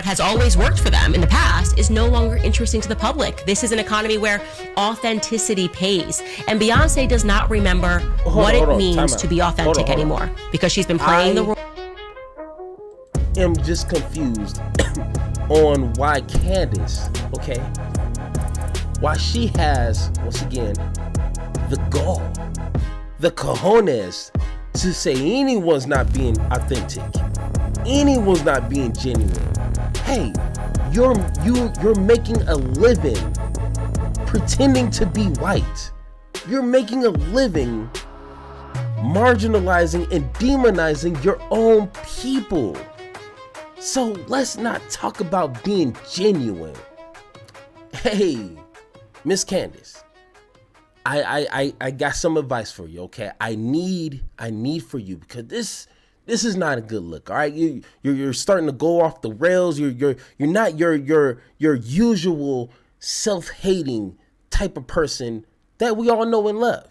what has always worked for them in the past is no longer interesting to the public. This is an economy where authenticity pays. And Beyonce does not remember what it means to be authentic anymore because she's been playing the role. I'm just confused on why Candace, okay, why she has, once again, the gall, the cojones to say anyone's not being authentic, anyone's not being genuine. Hey, you're making a living pretending to be white. You're making a living marginalizing and demonizing your own people. So let's not talk about being genuine. Hey, Miss Candace, I got some advice for you, okay? I need for you, because this is not a good look, all right? You're starting to go off the rails. You're not your usual self-hating type of person that we all know and love.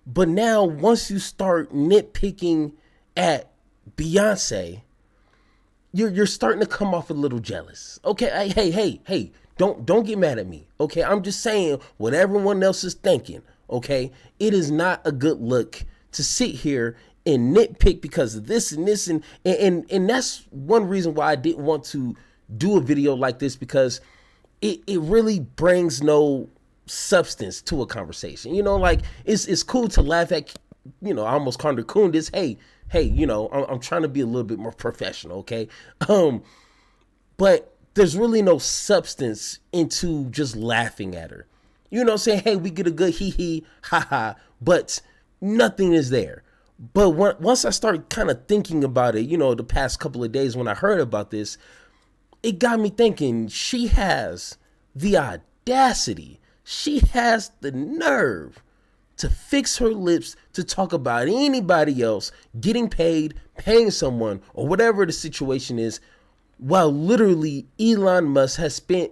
But now, once you start nitpicking at Beyonce, you're starting to come off a little jealous. Okay, hey, don't get mad at me. Okay, I'm just saying what everyone else is thinking. Okay, it is not a good look to sit here and nitpick because of this and this and that's one reason why I didn't want to do a video like this, because it really brings no substance to a conversation. You know, like it's cool to laugh at, you know, I almost called her Candace. Hey, you know, I'm trying to be a little bit more professional, okay? But there's really no substance into just laughing at her. You know what I'm saying? Hey, we get a good hee ha ha, but nothing is there. But once I started kind of thinking about it, you know, the past couple of days when I heard about this, it got me thinking she has the audacity, she has the nerve to fix her lips to talk about anybody else getting paid, paying someone, or whatever the situation is, while literally Elon Musk has spent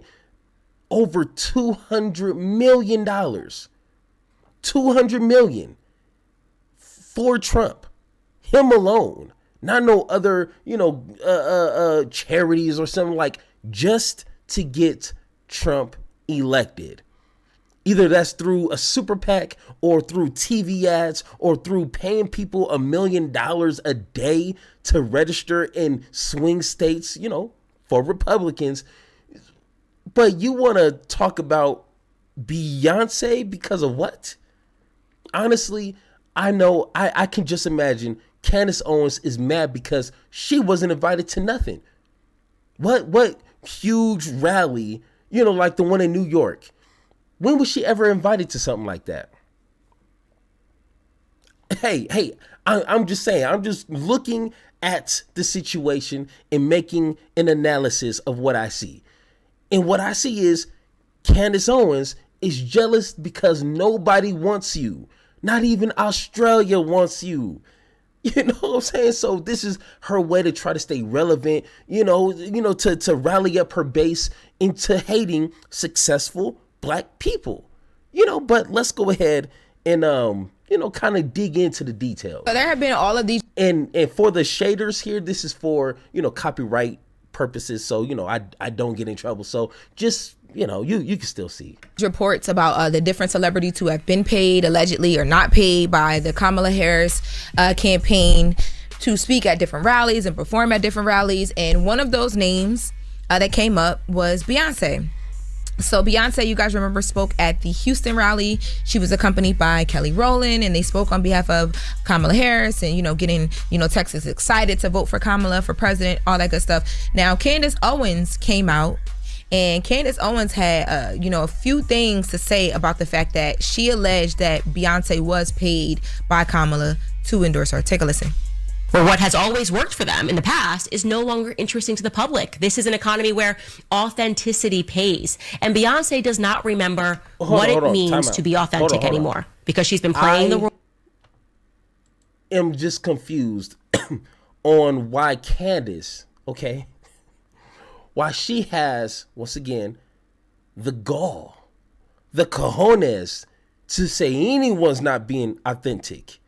over $200 million, $200 million for Trump, him alone, not no other, you know, charities or something, like just to get Trump elected. Either that's through a super PAC or through TV ads or through paying people $1 million a day to register in swing states, you know, for Republicans. But you want to talk about Beyonce because of what? Honestly, I know I can just imagine Candace Owens is mad because she wasn't invited to nothing. What huge rally, you know, like the one in New York? When was she ever invited to something like that? Hey, I'm just saying, I'm just looking at the situation and making an analysis of what I see. And what I see is Candace Owens is jealous because nobody wants you. Not even Australia wants you. You know what I'm saying? So this is her way to try to stay relevant, you know, to rally up her base into hating successful Black people, you know. But let's go ahead and you know, kind of dig into the details. So there have been all of these, and for the shaders here, this is for, you know, copyright purposes, so you know I don't get in trouble. So just, you know, you can still see reports about the different celebrities who have been paid allegedly or not paid by the Kamala Harris campaign to speak at different rallies and perform at different rallies, and one of those names that came up was Beyonce. So Beyonce, you guys remember, spoke at the Houston rally. She was accompanied by Kelly Rowland, and they spoke on behalf of Kamala Harris and, you know, getting, you know, Texas excited to vote for Kamala for president, all that good stuff. Now, Candace Owens came out, and Candace Owens had, you know, a few things to say about the fact that she alleged that Beyonce was paid by Kamala to endorse her. Take a listen. Or what has always worked for them in the past is no longer interesting to the public. This is an economy where authenticity pays. And Beyonce does not remember what it means to be authentic anymore because she's been playing the role. I am just confused on why Candace, okay, why she has, once again, the gall, the cojones to say anyone's not being authentic,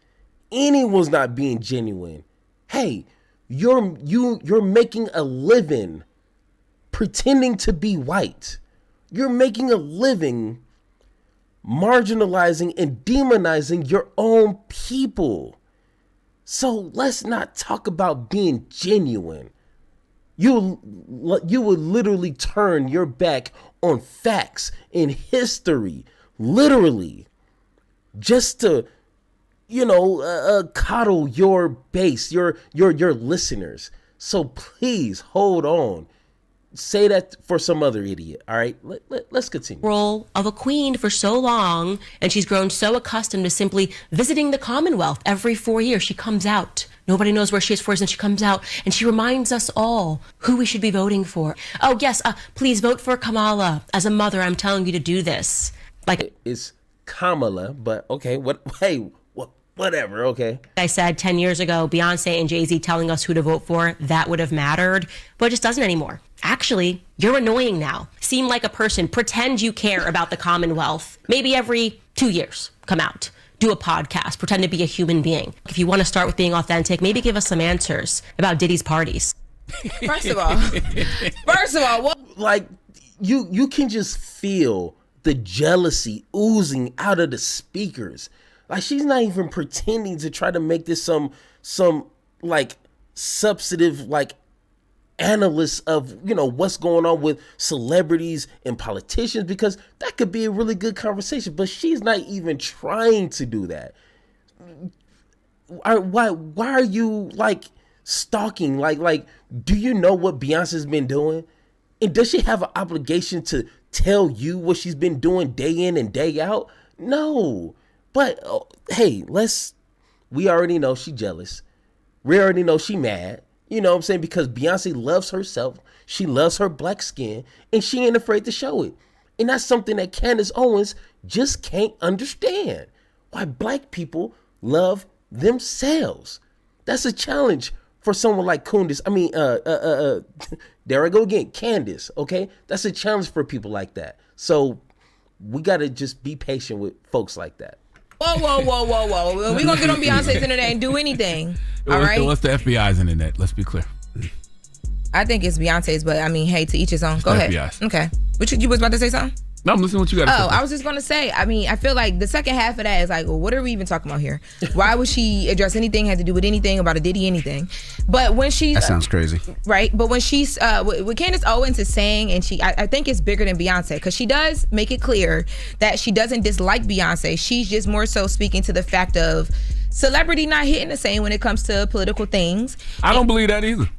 anyone's not being genuine. Hey, you're making a living pretending to be white. You're making a living marginalizing and demonizing your own people. So let's not talk about being genuine. You would literally turn your back on facts in history, literally, just to, coddle your base, your listeners. So please hold on. Say that for some other idiot. All right, let's continue. Role of a queen for so long, and she's grown so accustomed to simply visiting the Commonwealth every 4 years. She comes out. Nobody knows where she is for, and she comes out and she reminds us all who we should be voting for. Oh yes, please vote for Kamala. As a mother, I'm telling you to do this. Like it's Kamala, but okay. Whatever, okay. I said 10 years ago, Beyonce and Jay-Z telling us who to vote for, that would have mattered, but it just doesn't anymore. Actually, you're annoying now. Seem like a person. Pretend you care about the Commonwealth. Maybe every 2 years, come out. Do a podcast. Pretend to be a human being. If you want to start with being authentic, maybe give us some answers about Diddy's parties. First of all, what? Like, you can just feel the jealousy oozing out of the speakers. Like, she's not even pretending to try to make this some like substantive like analyst of what's going on with celebrities and politicians, because that could be a really good conversation, but she's not even trying to do that. Why are you like stalking? Like do you know what Beyonce's been doing? And does she have an obligation to tell you what she's been doing day in and day out? No. But hey, we already know she jealous. We already know she mad. You know what I'm saying? Because Beyonce loves herself. She loves her black skin, and she ain't afraid to show it. And that's something that Candace Owens just can't understand. Why black people love themselves. That's a challenge for someone like Candace. There I go again, Candace, okay? That's a challenge for people like that. So we got to just be patient with folks like that. Whoa. We're going to get on Beyonce's internet and do anything. All right? What's the FBI's internet? Let's be clear. I think it's Beyonce's, but I mean, hey, to each his own. Go ahead. FBI's. Okay. You was about to say something? No, I'm listening to what you got to say. Oh, I was just going to say, I mean, I feel like the second half of that is like, well, what are we even talking about here? Why would she address anything, had to do with anything about a Diddy anything? But when she... That sounds crazy. Right? But when she's... what Candace Owens is saying, and I think it's bigger than Beyonce, because she does make it clear that she doesn't dislike Beyonce. She's just more so speaking to the fact of celebrity not hitting the same when it comes to political things. I don't believe that either.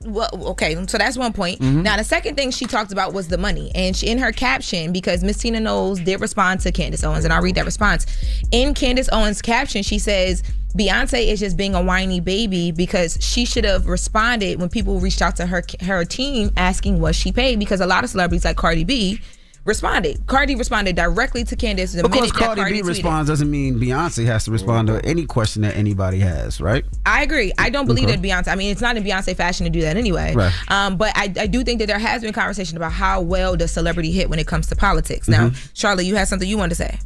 Well, okay, so that's one point. Mm-hmm. Now, the second thing she talked about was the money. And she, in her caption, because Miss Tina Knowles did respond to Candace Owens, and I'll read that response. In Candace Owens' caption, she says, Beyonce is just being a whiny baby because she should have responded when people reached out to her team asking was she paid, because a lot of celebrities like Cardi B responded. Cardi responded directly to Candace. Because Cardi B responds doesn't mean Beyonce has to respond to any question that anybody has, right? I agree. I don't believe that Beyonce, I mean, it's not in Beyonce fashion to do that anyway. Right. But I do think that there has been conversation about how well does celebrity hit when it comes to politics. Now, Charlotte, you had something you wanted to say.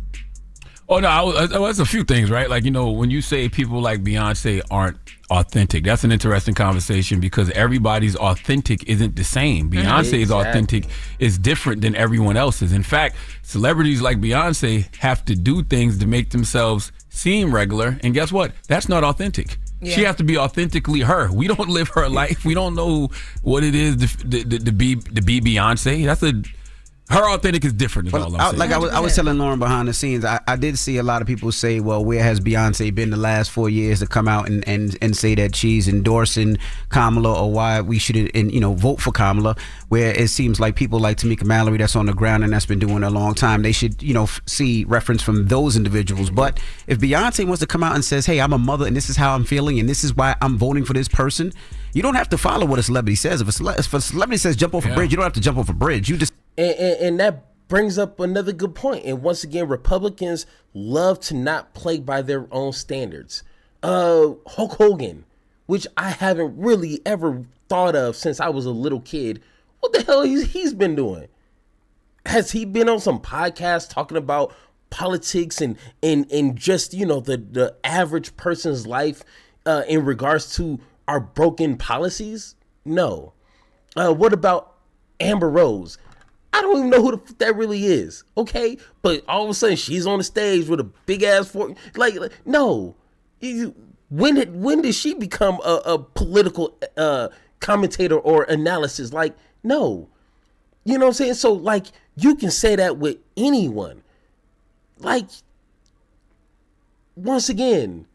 Oh, no, there's a few things, right? Like, when you say people like Beyonce aren't authentic, that's an interesting conversation, because everybody's authentic isn't the same. Beyonce's authentic is different than everyone else's. In fact, celebrities like Beyonce have to do things to make themselves seem regular. And guess what? That's not authentic. Yeah. She has to be authentically her. We don't live her life. We don't know what it is to be Beyonce. Her authentic is different, is all I'm saying. Like I was telling Lauren behind the scenes, I did see a lot of people say, well, where has Beyonce been the last 4 years, to come out and say that she's endorsing Kamala, or why we should vote for Kamala, where it seems like people like Tamika Mallory, that's on the ground and that's been doing it a long time, they should see reference from those individuals. But if Beyonce wants to come out and says, hey, I'm a mother and this is how I'm feeling and this is why I'm voting for this person, you don't have to follow what a celebrity says. If a celebrity says jump off a bridge, you don't have to jump off a bridge. You just... And that brings up another good point. And once again, Republicans love to not play by their own standards. Hulk Hogan, which I haven't really ever thought of since I was a little kid. What the hell he's been doing? Has he been on some podcast talking about politics and just, the average person's life in regards to our broken policies? No. What about Amber Rose. I don't even know who the fuck that really is, okay? But all of a sudden, she's on the stage with a big ass fork. Like no. When did she become a political commentator or analysis? Like, no. You know what I'm saying? So, like, you can say that with anyone. Like, once again,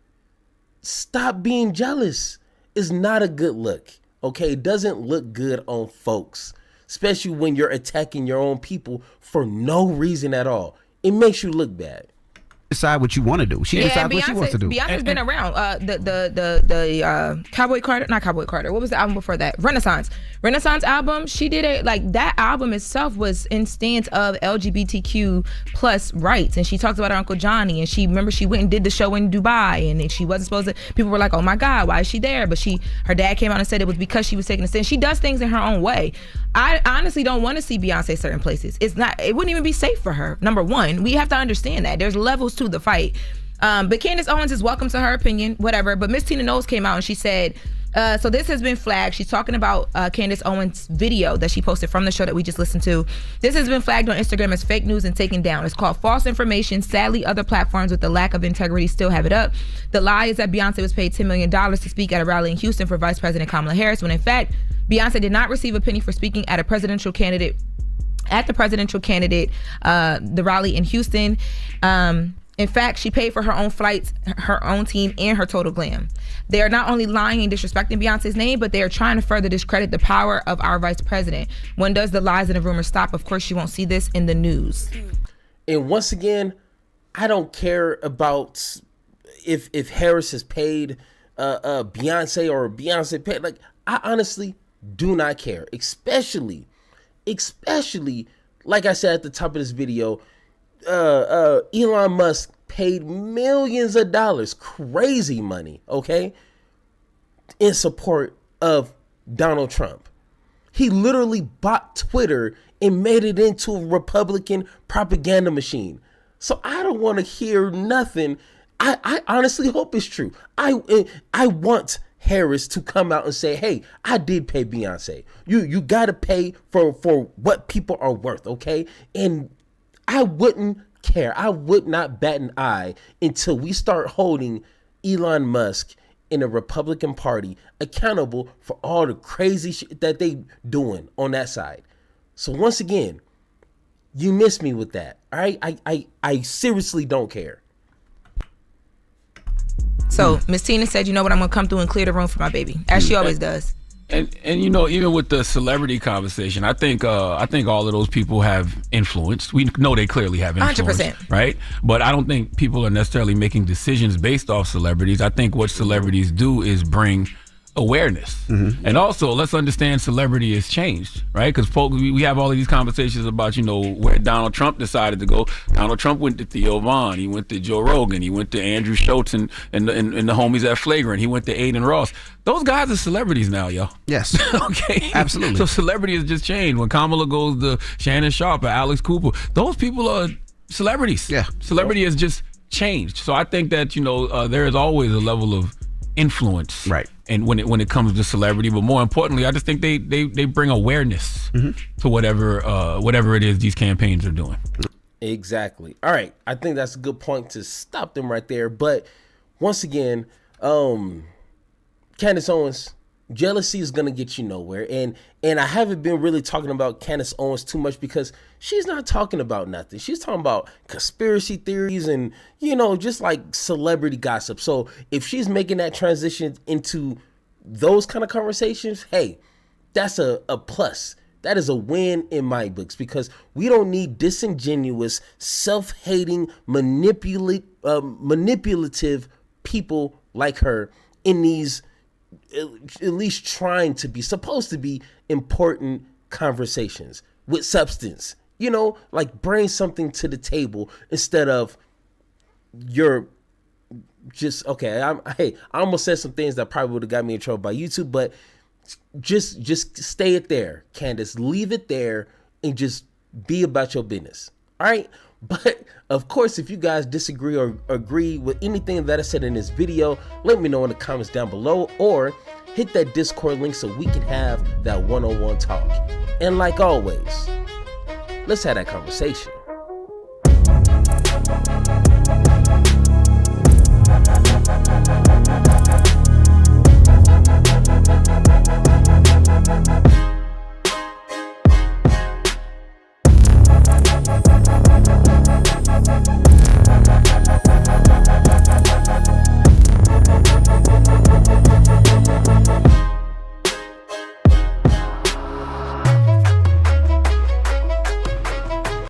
stop being jealous. It's not a good look, okay? It doesn't look good on folks, especially when you're attacking your own people for no reason at all. It makes you look bad. Decide what you want to do. She decides what she wants to do. Beyonce's been around. The Cowboy Carter, not Cowboy Carter. What was the album before that? Renaissance album. She did it like that album itself was in stance of LGBTQ plus rights, and she talked about her Uncle Johnny, and she went and did the show in Dubai, and she wasn't supposed to. People were like, "Oh my God, why is she there?" But her dad came out and said it was because she was taking a stand. She does things in her own way. I honestly don't want to see Beyonce certain places. It wouldn't even be safe for her. Number one, we have to understand that there's levels to the fight. But Candace Owens is welcome to her opinion, whatever. But Miss Tina Knowles came out and she said, so this has been flagged. She's talking about Candace Owens' video that she posted from the show that we just listened to. This has been flagged on Instagram as fake news and taken down. It's called false information. Sadly, other platforms with the lack of integrity still have it up. The lie is that Beyonce was paid $10 million to speak at a rally in Houston for Vice President Kamala Harris, when in fact, Beyonce did not receive a penny for speaking at the presidential candidate, the rally in Houston. In fact, she paid for her own flights, her own team, and her total glam. They are not only lying and disrespecting Beyonce's name, but they are trying to further discredit the power of our vice president. When does the lies and the rumors stop? Of course, you won't see this in the news. And once again, I don't care about if Harris has paid Beyonce or Beyonce paid. Like, I honestly do not care, especially like I said at the top of this video, Elon Musk paid millions of dollars, crazy money, okay, in support of Donald Trump. He literally bought Twitter and made it into a Republican propaganda machine. So I don't want to hear nothing. I honestly hope it's true. I want Harris to come out and say, hey, I did pay Beyonce. You got to pay for what people are worth, okay? And I wouldn't care. I would not bat an eye until we start holding Elon Musk and the Republican Party accountable for all the crazy shit that they doing on that side. So once again, you miss me with that, all right? I seriously don't care. So Miss Tina said, you know what, I'm gonna come through and clear the room for my baby, as she always does. And you know, even with the celebrity conversation, I think all of those people have influence. We know they clearly have influence, 100%. right? But I don't think people are necessarily making decisions based off celebrities. I think what celebrities do is bring awareness. Mm-hmm. And also, let's understand celebrity has changed, right? Because folks, we have all of these conversations about, you know, where Donald Trump decided to go. Donald Trump went to Theo Vaughn. He went to Joe Rogan. He went to Andrew Schultz and the homies at Flagrant. He went to Aiden Ross. Those guys are celebrities now, yo. Yes. Okay. Absolutely. So celebrity has just changed. When Kamala goes to Shannon Sharp or Alex Cooper, those people are celebrities. Yeah. Celebrity has just changed. So I think that, you know, there is always a level of influence, right? And when it comes to celebrity, but more importantly, I just think they bring awareness to whatever it is these campaigns are doing. Exactly. All right, I think that's a good point to stop them right there. But once again, Candace Owens, jealousy is gonna get you nowhere, and I haven't been really talking about Candace Owens too much because she's not talking about nothing. She's talking about conspiracy theories and, you know, just like celebrity gossip. So if she's making that transition into those kind of conversations, hey, that's a plus. That is a win in my books, because we don't need disingenuous, self-hating, manipulative people like her in these, at least trying to be, supposed to be important conversations with substance, you know, like bring something to the table instead of you're just, okay, I almost said some things that probably would have got me in trouble by YouTube, but just stay it there, Candace. Leave it there and just be about your business. All right. But of course, if you guys disagree or agree with anything that I said in this video, let me know in the comments down below, or hit that Discord link so we can have that one-on-one talk. And like always, let's have that conversation.